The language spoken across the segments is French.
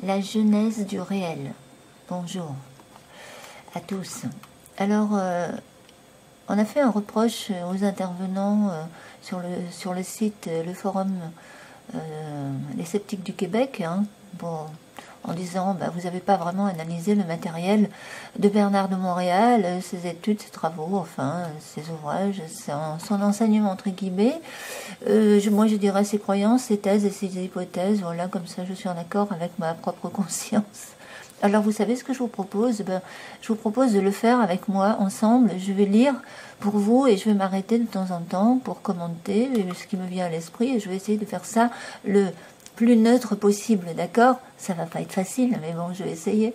La genèse du réel. Bonjour à tous. Alors, on a fait un reproche aux intervenants sur le site, le forum Les Sceptiques du Québec, en disant vous n'avez pas vraiment analysé le matériel de Bernard de Montréal, ses études, ses travaux, enfin ses ouvrages, son enseignement entre guillemets. Moi je dirais ses croyances, ses thèses et ses hypothèses, voilà, comme ça je suis en accord avec ma propre conscience. Alors vous savez ce que je vous propose? Je vous propose de le faire avec moi ensemble. Je vais lire pour vous et je vais m'arrêter de temps en temps pour commenter ce qui me vient à l'esprit et je vais essayer de faire ça le plus neutre possible, d'accord? Ça va pas être facile, mais bon, je vais essayer.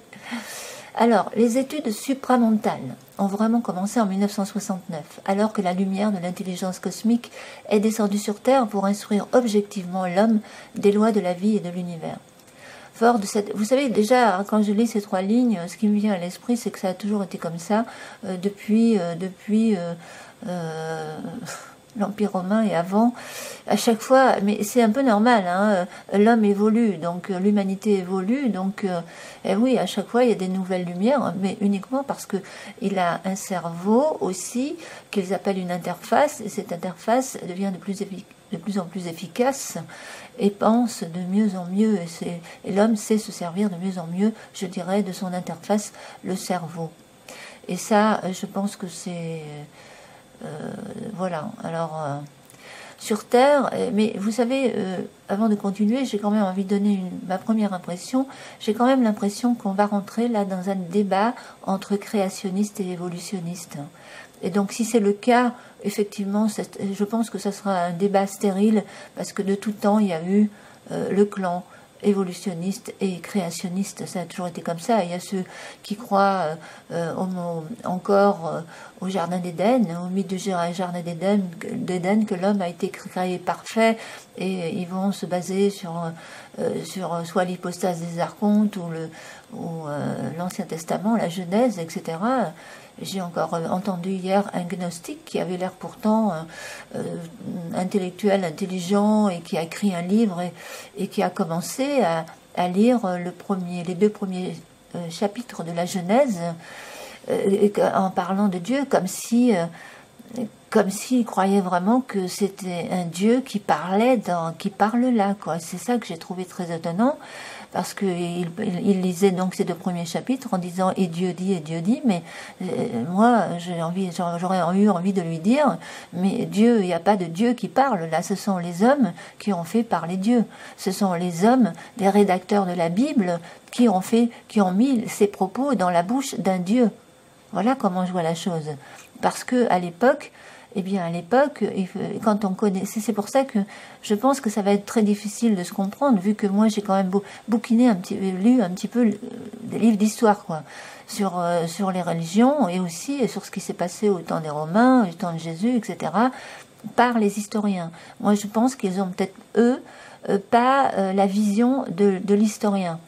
Alors, les études supramentales ont vraiment commencé en 1969, alors que la lumière de l'intelligence cosmique est descendue sur Terre pour instruire objectivement l'homme des lois de la vie et de l'univers. Fort de cette... Vous savez, déjà, quand je lis ces trois lignes, ce qui me vient à l'esprit, c'est que ça a toujours été comme ça, depuis l'Empire romain et avant, à chaque fois, mais c'est un peu normal, hein, l'homme évolue, donc l'humanité évolue, donc et oui, à chaque fois il y a des nouvelles lumières, mais uniquement parce que il a un cerveau aussi qu'ils appellent une interface, et cette interface devient de plus en plus efficace et pense de mieux en mieux, et l'homme sait se servir de mieux en mieux, je dirais, de son interface, le cerveau. Et ça, je pense que c'est... voilà, alors sur Terre, mais vous savez, avant de continuer, j'ai quand même envie de donner ma première impression. J'ai quand même l'impression qu'on va rentrer là dans un débat entre créationnistes et évolutionnistes. Et donc si c'est le cas, effectivement, je pense que ça sera un débat stérile, parce que de tout temps, il y a eu le clan évolutionniste et créationniste, ça a toujours été comme ça. Il y a ceux qui croient encore au jardin d'Éden, au mythe du jardin d'Éden, que l'homme a été créé parfait, et ils vont se baser sur soit l'hypostase des archontes ou l'Ancien Testament, la Genèse, etc. J'ai encore entendu hier un gnostique qui avait l'air pourtant intellectuel, intelligent, et qui a écrit un livre et qui a commencé à lire les deux premiers chapitres de la Genèse en parlant de Dieu comme s'il croyait vraiment que c'était un Dieu qui parle là, quoi. C'est ça que j'ai trouvé très étonnant, parce qu'il lisait donc ces deux premiers chapitres en disant et Dieu dit, mais moi j'aurais eu envie de lui dire, mais Dieu, il n'y a pas de Dieu qui parle là, ce sont les hommes qui ont fait parler Dieu, ce sont les hommes, les rédacteurs de la Bible qui ont mis ces propos dans la bouche d'un Dieu. Voilà comment je vois la chose, parce que à l'époque, quand on connaît, c'est pour ça que je pense que ça va être très difficile de se comprendre, vu que moi j'ai quand même lu un petit peu des livres d'histoire, quoi, sur les religions et aussi sur ce qui s'est passé au temps des Romains, au temps de Jésus, etc., par les historiens. Moi je pense qu'ils ont peut-être, pas la vision de l'historien.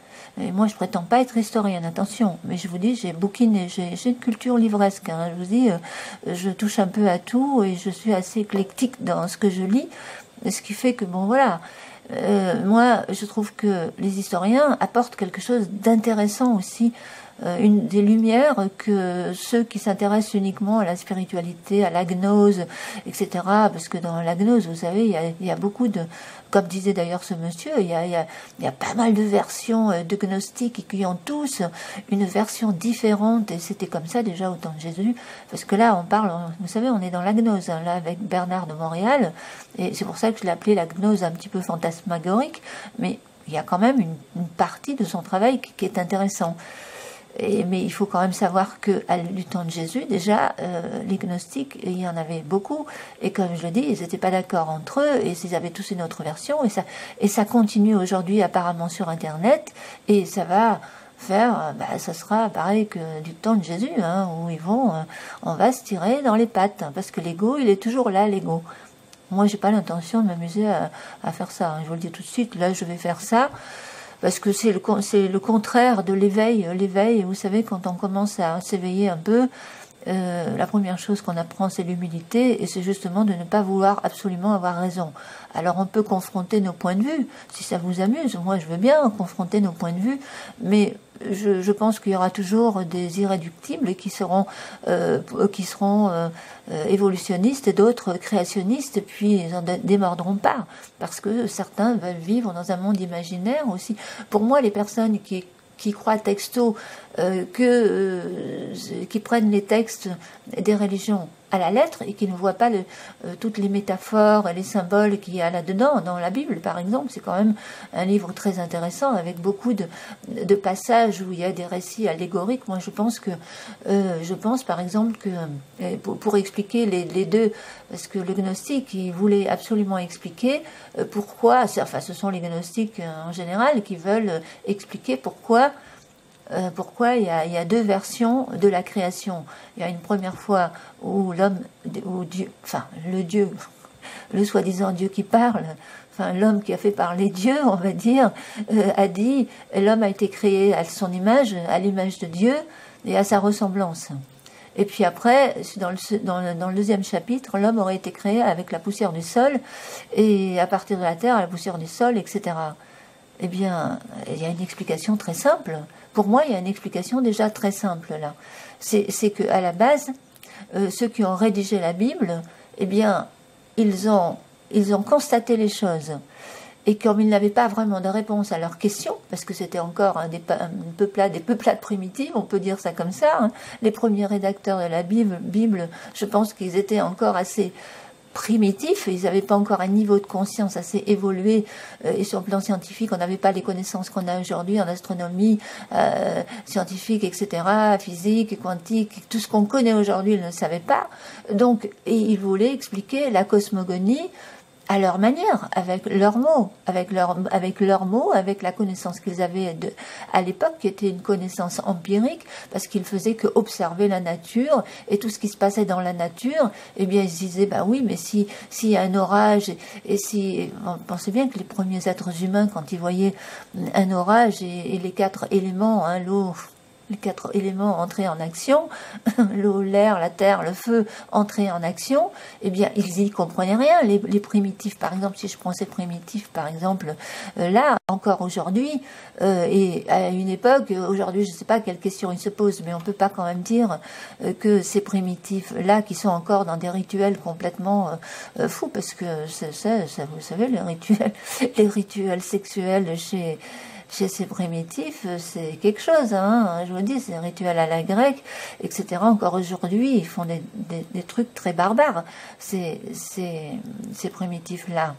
Et moi, je prétends pas être historienne, attention, mais je vous dis, j'ai bouquiné, j'ai une culture livresque, hein, je vous dis, je touche un peu à tout et je suis assez éclectique dans ce que je lis, ce qui fait que, bon, voilà, moi, je trouve que les historiens apportent quelque chose d'intéressant aussi, des lumières que ceux qui s'intéressent uniquement à la spiritualité, à la gnose, etc., parce que dans la gnose, vous savez, il y a beaucoup de, comme disait d'ailleurs ce monsieur, il y a pas mal de versions de gnostiques qui ont tous une version différente, et c'était comme ça déjà au temps de Jésus, parce que là vous savez, on est dans la gnose, hein, là avec Bernard de Montréal, et c'est pour ça que je l'ai appelé la gnose un petit peu fantasmagorique, mais il y a quand même une partie de son travail qui est intéressant. Mais il faut quand même savoir que du temps de Jésus, déjà, les gnostiques, il y en avait beaucoup, et comme je le dis, ils n'étaient pas d'accord entre eux, et ils avaient tous une autre version, et ça continue aujourd'hui apparemment sur Internet, et ça va faire, ça sera pareil que du temps de Jésus, hein, où on va se tirer dans les pattes, hein, parce que l'ego, il est toujours là, l'ego. Moi, j'ai pas l'intention de m'amuser à faire ça, hein, je vous le dis tout de suite, là, je vais faire ça, parce que c'est le contraire de l'éveil. L'éveil, vous savez, quand on commence à s'éveiller un peu, la première chose qu'on apprend, c'est l'humilité, et c'est justement de ne pas vouloir absolument avoir raison. Alors on peut confronter nos points de vue, si ça vous amuse, moi je veux bien confronter nos points de vue, mais je pense qu'il y aura toujours des irréductibles qui seront évolutionnistes et d'autres créationnistes, puis ils n'en démordront pas, parce que certains veulent vivre dans un monde imaginaire aussi. Pour moi, les personnes qui croient texto, qui prennent les textes des religions à la lettre et qui ne voient pas toutes les métaphores et les symboles qu'il y a là-dedans. Dans la Bible, par exemple, c'est quand même un livre très intéressant avec beaucoup de passages où il y a des récits allégoriques. Moi, je pense par exemple que pour expliquer les deux, parce que le gnostique, il voulait absolument expliquer pourquoi, enfin, ce sont les gnostiques en général qui veulent expliquer pourquoi il y a deux versions de la création. Il y a une première fois où le soi-disant Dieu qui parle, enfin l'homme qui a fait parler Dieu, on va dire, a dit l'homme a été créé à son image, à l'image de Dieu et à sa ressemblance. Et puis après, dans le deuxième chapitre, l'homme aurait été créé avec la poussière du sol et à partir de la terre, à la poussière du sol, etc. Eh bien, il y a une explication très simple. Pour moi, il y a une explication déjà très simple là. C'est qu'à la base, ceux qui ont rédigé la Bible, eh bien, ils ont constaté les choses. Et comme ils n'avaient pas vraiment de réponse à leurs questions, parce que c'était encore des peuplades primitives, on peut dire ça comme ça, hein. Les premiers rédacteurs de la Bible, je pense qu'ils étaient encore assez primitifs, ils n'avaient pas encore un niveau de conscience assez évolué, et sur le plan scientifique, on n'avait pas les connaissances qu'on a aujourd'hui en astronomie scientifique, etc., physique, quantique, tout ce qu'on connaît aujourd'hui, ils ne savaient pas. Donc, et ils voulaient expliquer la cosmogonie à leur manière, avec leurs mots, avec la connaissance qu'ils avaient à l'époque, qui était une connaissance empirique, parce qu'ils faisaient que observer la nature, et tout ce qui se passait dans la nature, eh bien, ils se disaient, bah oui, mais s'il y a un orage, on pensait bien que les premiers êtres humains, quand ils voyaient un orage et les quatre éléments, hein, l'eau, les quatre éléments entrés en action, l'eau, l'air, la terre, le feu entrés en action, eh bien, ils y comprenaient rien. Les primitifs, par exemple, si je prends ces primitifs, par exemple, là, encore aujourd'hui, et à une époque, aujourd'hui, je ne sais pas quelle question ils se posent, mais on ne peut pas quand même dire que ces primitifs-là, qui sont encore dans des rituels complètement fous, parce que ça, vous savez, les rituels sexuels chez ces primitifs, c'est quelque chose, hein. Je vous dis, c'est un rituel à la grecque, etc. Encore aujourd'hui, ils font des trucs très barbares, ces primitifs-là.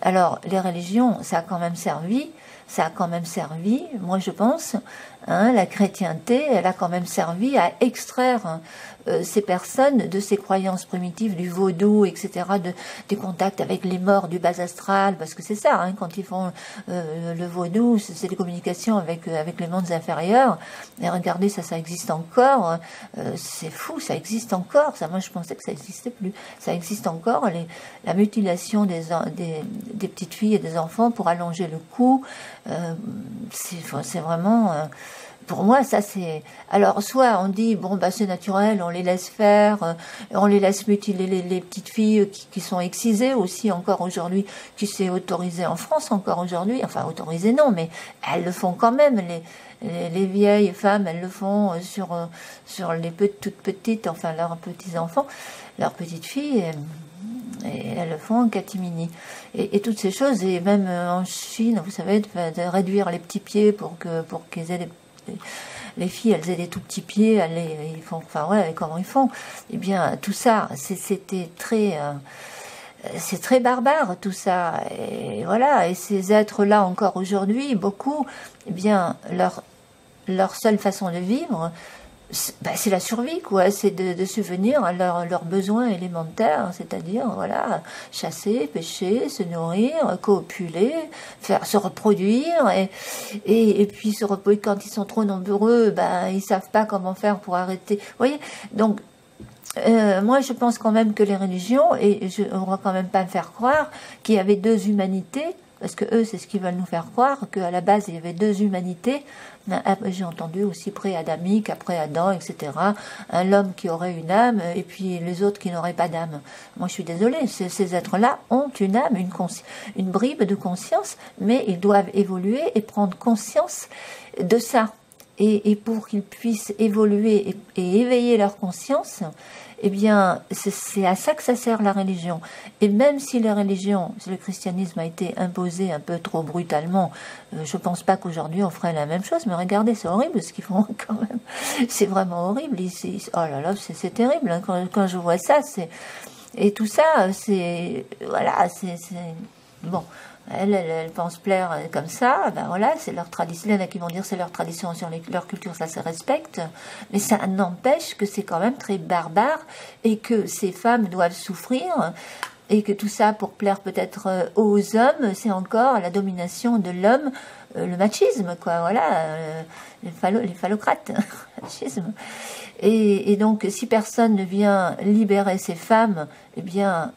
Alors, les religions, ça a quand même servi, moi je pense, hein, la chrétienté, elle a quand même servi à extraire ces personnes de ces croyances primitives, du vaudou, etc., des contacts avec les morts, du bas astral, parce que c'est ça, hein, quand ils font le vaudou, c'est des communications avec les mondes inférieurs. Et regardez, ça existe encore, c'est fou, ça existe encore, ça, moi je pensais que ça n'existait plus, ça existe encore, la mutilation des petites filles et des enfants pour allonger le cou, c'est vraiment... pour moi, ça c'est... Alors, soit on dit, bon, bah c'est naturel, on les laisse faire, on les laisse mutiler les petites filles qui sont excisées aussi encore aujourd'hui, qui s'est autorisé en France encore aujourd'hui, enfin autorisé non, mais elles le font quand même, les vieilles femmes, elles le font sur les toutes petites, enfin leurs petits-enfants, leurs petites filles... Et elles le font en catimini. Et toutes ces choses, et même en Chine, vous savez, de réduire les petits pieds pour qu'ils aient les filles, elles aient des tout petits pieds, ils font, enfin ouais, comment ils font? Eh bien, tout ça, c'était très... c'est très barbare tout ça, et voilà, et ces êtres-là encore aujourd'hui, beaucoup, eh bien, leur seule façon de vivre, c'est la survie, quoi. C'est de subvenir à leurs besoins élémentaires, c'est-à-dire, voilà, chasser, pêcher, se nourrir, copuler, se reproduire, et puis se reproduire quand ils sont trop nombreux, ils savent pas comment faire pour arrêter. Vous voyez, donc. Moi, je pense quand même que les religions, et on ne va quand même pas me faire croire qu'il y avait deux humanités, Parce que eux, c'est ce qu'ils veulent nous faire croire, qu'à la base, il y avait deux humanités. J'ai entendu aussi pré-adamique, après Adam, etc. L'homme qui aurait une âme, et puis les autres qui n'auraient pas d'âme. Moi, je suis désolée, ces êtres-là ont une âme, une bribe de conscience, mais ils doivent évoluer et prendre conscience de ça. Et pour qu'ils puissent évoluer et éveiller leur conscience, eh bien, c'est à ça que ça sert la religion. Et même si la religion, si le christianisme a été imposé un peu trop brutalement, je pense pas qu'aujourd'hui on ferait la même chose, mais regardez, c'est horrible ce qu'ils font quand même. C'est vraiment horrible. Oh là là, c'est terrible. Hein. Quand je vois ça, et tout ça, c'est... Voilà, c'est... Bon... Elle pense plaire comme ça, ben voilà, c'est leur tradition. Il y en a qui vont dire c'est leur tradition, sur leur culture, ça se respecte, mais ça n'empêche que c'est quand même très barbare et que ces femmes doivent souffrir et que tout ça pour plaire peut-être aux hommes, c'est encore la domination de l'homme, le machisme, quoi, voilà, les phallocrates, machisme. Et donc, si personne ne vient libérer ces femmes, eh bien,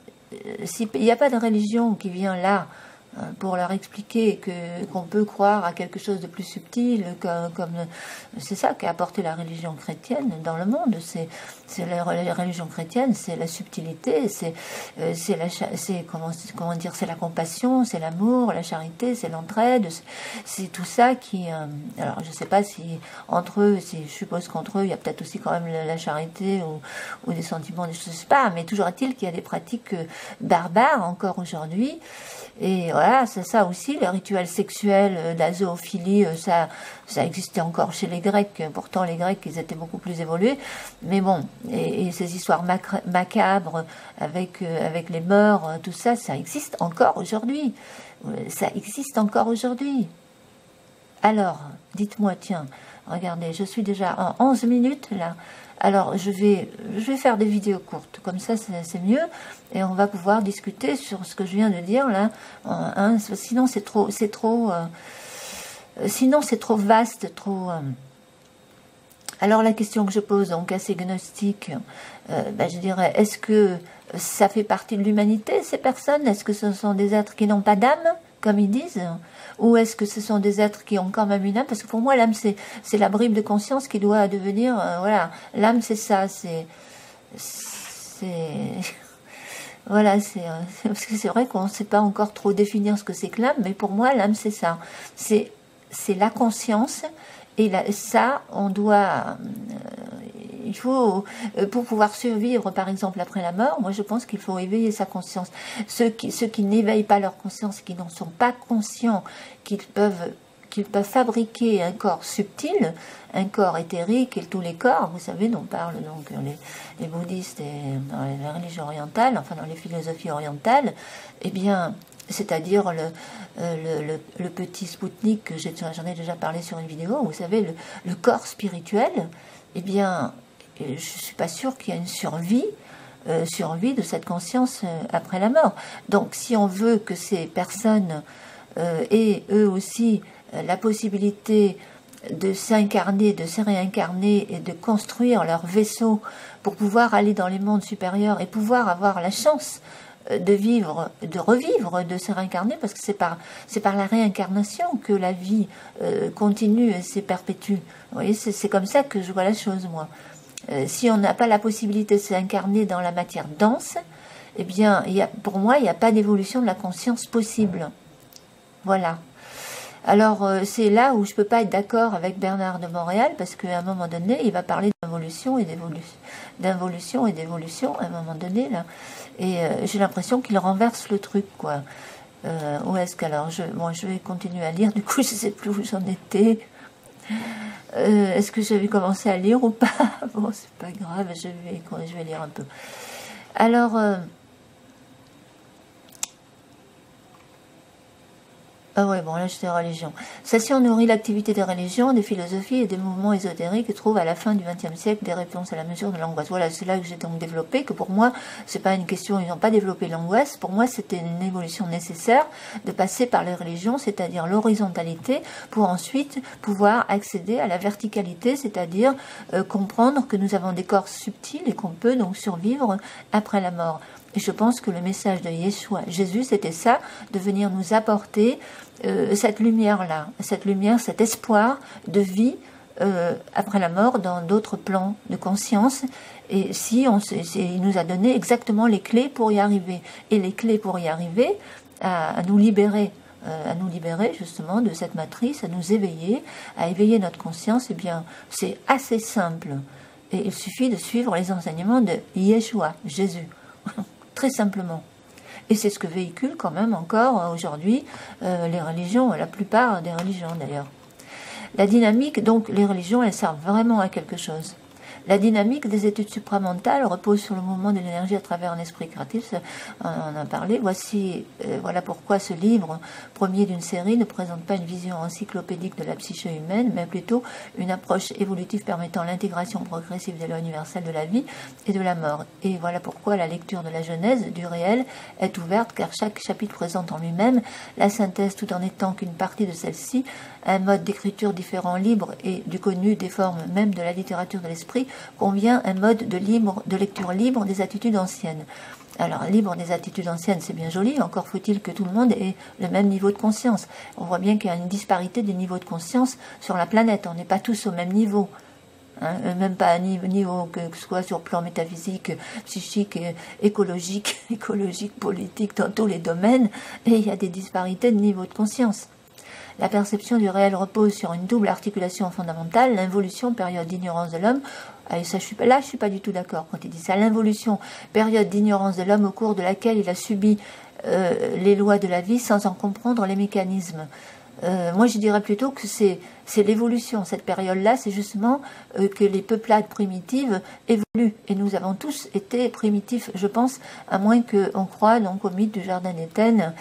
s'il n'y a pas de religion qui vient là, pour leur expliquer qu'on peut croire à quelque chose de plus subtil, comme c'est ça qu'a apporté la religion chrétienne dans le monde. C'est la religion chrétienne, c'est la subtilité, c'est comment dire, c'est la compassion, c'est l'amour, la charité, c'est l'entraide, c'est tout ça qui. Alors je sais pas si entre eux, je suppose qu'entre eux il y a peut-être aussi quand même la charité ou des sentiments, je sais pas, mais toujours est-il qu'il y a des pratiques barbares encore aujourd'hui. Et voilà, c'est ça aussi, les rituels sexuels, la zoophilie, ça existait encore chez les Grecs. Pourtant, les Grecs, ils étaient beaucoup plus évolués. Mais bon, et ces histoires macabres avec les morts, tout ça, ça existe encore aujourd'hui. Ça existe encore aujourd'hui. Alors, dites-moi, tiens, regardez, je suis déjà en 11 minutes, là. Alors, je vais faire des vidéos courtes, comme ça c'est mieux, et on va pouvoir discuter sur ce que je viens de dire là. Sinon c'est trop vaste, trop. Alors la question que je pose donc à ces gnostiques, je dirais, est-ce que ça fait partie de l'humanité ces personnes? Est-ce que ce sont des êtres qui n'ont pas d'âme, comme ils disent? Ou est-ce que ce sont des êtres qui ont quand même une âme? Parce que pour moi, l'âme, c'est la bribe de conscience qui doit devenir... voilà, l'âme, c'est ça, voilà, parce que c'est vrai qu'on ne sait pas encore trop définir ce que c'est que l'âme, mais pour moi, l'âme, c'est ça. C'est la conscience, et ça, on doit... il faut, pour pouvoir survivre, par exemple, après la mort, moi je pense qu'il faut éveiller sa conscience. Ceux qui n'éveillent pas leur conscience, qui n'en sont pas conscients, qu'ils peuvent fabriquer un corps subtil, un corps éthérique, et tous les corps, vous savez, dont parlent donc les bouddhistes et dans les religions orientales, enfin dans les philosophies orientales, eh bien, c'est-à-dire le petit Spoutnik, que j'en ai déjà parlé sur une vidéo, vous savez, le corps spirituel, eh bien, je ne suis pas sûre qu'il y a une survie de cette conscience après la mort. Donc, si on veut que ces personnes aient eux aussi la possibilité de s'incarner, de se réincarner et de construire leur vaisseau pour pouvoir aller dans les mondes supérieurs et pouvoir avoir la chance de revivre, de se réincarner, parce que c'est par la réincarnation que la vie continue et se perpétue. Vous voyez, c'est comme ça que je vois la chose, moi. Si on n'a pas la possibilité de s'incarner dans la matière dense, eh bien, pour moi, il n'y a pas d'évolution de la conscience possible. Voilà. Alors, c'est là où je ne peux pas être d'accord avec Bernard de Montréal, parce qu'à un moment donné, il va parler d'involution et d'évolution, à un moment donné, là. Et j'ai l'impression qu'il renverse le truc, quoi. Où est-ce qu'alors je vais continuer à lire, du coup, je ne sais plus où j'en étais. Est-ce que j'avais commencé à lire ou pas? Bon, c'est pas grave, je vais lire un peu. Alors... Ah ouais, bon, là, j'étais religion. Celle-ci en nourrit l'activité des religions, des philosophies et des mouvements ésotériques et trouve à la fin du XXe siècle des réponses à la mesure de l'angoisse. Voilà, c'est là que j'ai donc développé, que pour moi, c'est pas une question, ils n'ont pas développé l'angoisse. Pour moi, c'était une évolution nécessaire de passer par les religions, c'est-à-dire l'horizontalité, pour ensuite pouvoir accéder à la verticalité, c'est-à-dire comprendre que nous avons des corps subtils et qu'on peut donc survivre après la mort. Et je pense que le message de Yeshua, Jésus, c'était ça, de venir nous apporter cette lumière-là, cette lumière, cet espoir de vie après la mort dans d'autres plans de conscience. Et il nous a donné exactement les clés pour y arriver. Et les clés pour y arriver, à nous libérer justement de cette matrice, à nous éveiller, à éveiller notre conscience, eh bien, c'est assez simple. Et il suffit de suivre les enseignements de Yeshua, Jésus, très simplement. Et c'est ce que véhiculent quand même encore aujourd'hui les religions, la plupart des religions d'ailleurs. La dynamique, donc les religions, elles servent vraiment à quelque chose. La dynamique des études supramentales repose sur le mouvement de l'énergie à travers un esprit créatif. On en a parlé. Voilà pourquoi ce livre, premier d'une série, ne présente pas une vision encyclopédique de la psyché humaine, mais plutôt une approche évolutive permettant l'intégration progressive des lois universelles de la vie et de la mort. Et voilà pourquoi la lecture de la Genèse, du réel, est ouverte, car chaque chapitre présente en lui-même la synthèse tout en étant qu'une partie de celle-ci, un mode d'écriture différent, libre et du connu des formes même de la littérature de l'esprit, convient un mode de lecture libre des attitudes anciennes. Alors, libre des attitudes anciennes, c'est bien joli, encore faut-il que tout le monde ait le même niveau de conscience. On voit bien qu'il y a une disparité des niveaux de conscience sur la planète, on n'est pas tous au même niveau. Même pas à un niveau que ce soit sur le plan métaphysique, psychique, écologique, politique, dans tous les domaines, et il y a des disparités de niveau de conscience. La perception du réel repose sur une double articulation fondamentale, l'involution, période d'ignorance de l'homme. Et ça, je suis pas du tout d'accord quand il dit ça. L'involution, période d'ignorance de l'homme au cours de laquelle il a subi les lois de la vie sans en comprendre les mécanismes. Moi, je dirais plutôt que c'est l'évolution. Cette période-là, c'est justement que les peuplades primitives évoluent. Et nous avons tous été primitifs, je pense, à moins qu'on croie donc au mythe du jardin d'Éden,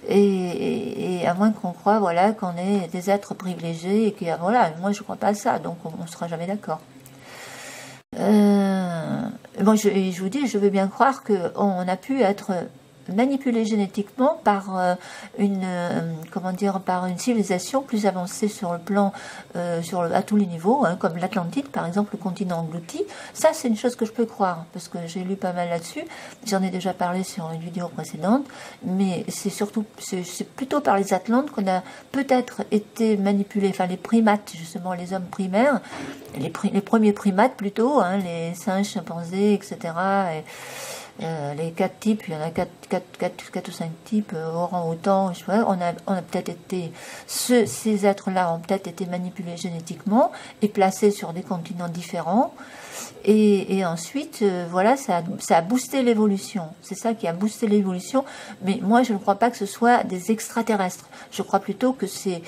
et à moins qu'on croie, voilà, qu'on est des êtres privilégiés, et que, voilà, moi, je ne crois pas à ça, donc on ne sera jamais d'accord. Bon, je vous dis, je veux bien croire qu'on a pu être manipulé génétiquement par par une civilisation plus avancée sur le plan à tous les niveaux, comme l'Atlantide par exemple, le continent englouti. Ça, c'est une chose que je peux croire parce que j'ai lu pas mal là-dessus. J'en ai déjà parlé sur une vidéo précédente, mais c'est plutôt par les Atlantes qu'on a peut-être été manipulés, enfin les primates justement, les hommes primaires, les premiers primates plutôt, les singes, chimpanzés, etc. Les 4 types, il y en a 4 ou 5 types, orang-outan, on a peut-être été, ces êtres-là ont peut-être été manipulés génétiquement et placés sur des continents différents. Et ensuite, voilà, ça a boosté l'évolution. C'est ça qui a boosté l'évolution. Mais moi, je ne crois pas que ce soit des extraterrestres. Je crois plutôt que c'est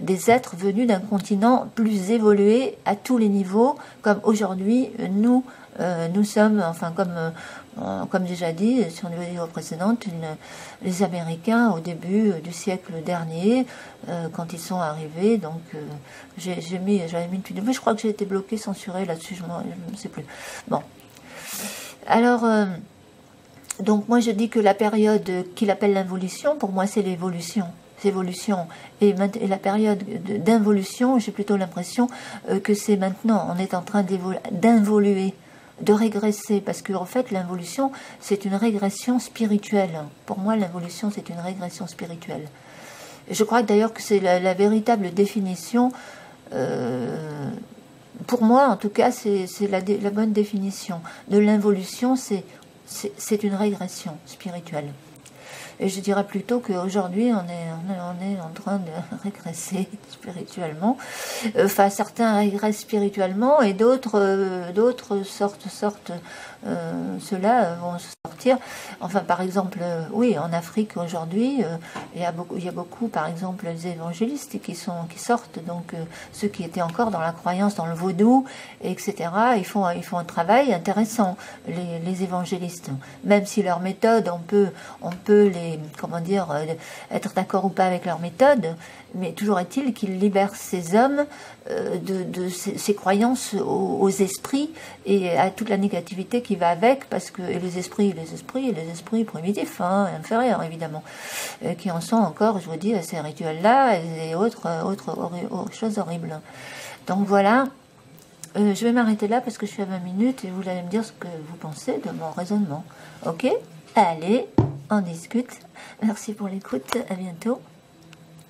des êtres venus d'un continent plus évolué à tous les niveaux, comme aujourd'hui, nous sommes, enfin, comme déjà dit sur une vidéo précédente, les Américains au début du siècle dernier, quand ils sont arrivés, donc j'avais mis une vidéo, mais je crois que j'ai été bloquée, censurée là-dessus, je ne sais plus. Bon. Alors, donc moi je dis que la période qu'il appelle l'involution, pour moi c'est l'évolution. Et la période d'involution, j'ai plutôt l'impression que c'est maintenant, on est en train d'involuer, de régresser, parce qu'en fait l'involution c'est une régression spirituelle. Pour moi l'involution c'est une régression spirituelle. Et je crois d'ailleurs que c'est la véritable définition, pour moi en tout cas c'est la bonne définition de l'involution, c'est une régression spirituelle. Et je dirais plutôt qu'aujourd'hui, on est en train de régresser spirituellement. Enfin, certains régressent spirituellement et d'autres sortent. Ceux-là vont sortir. Enfin, par exemple, oui, en Afrique aujourd'hui, il y a beaucoup, par exemple, les évangélistes qui sortent. Donc, ceux qui étaient encore dans la croyance, dans le vaudou, etc. Ils font un travail intéressant, les évangélistes. Même si leur méthode, on peut les, être d'accord ou pas avec leur méthode, mais toujours est-il qu'ils libèrent ces hommes de ces croyances aux esprits et à toute la négativité qui va avec, parce que les esprits primitifs, inférieurs évidemment, qui en sont encore, je vous dis, à ces rituels-là et autres choses horribles. Donc voilà. Je vais m'arrêter là parce que je suis à 20 minutes et vous allez me dire ce que vous pensez de mon raisonnement. Ok? Allez, on discute. Merci pour l'écoute, à bientôt.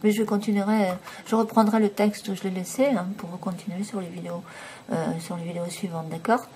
Mais je continuerai, je reprendrai le texte où je l'ai laissé, hein, pour continuer sur les vidéos suivantes, d'accord?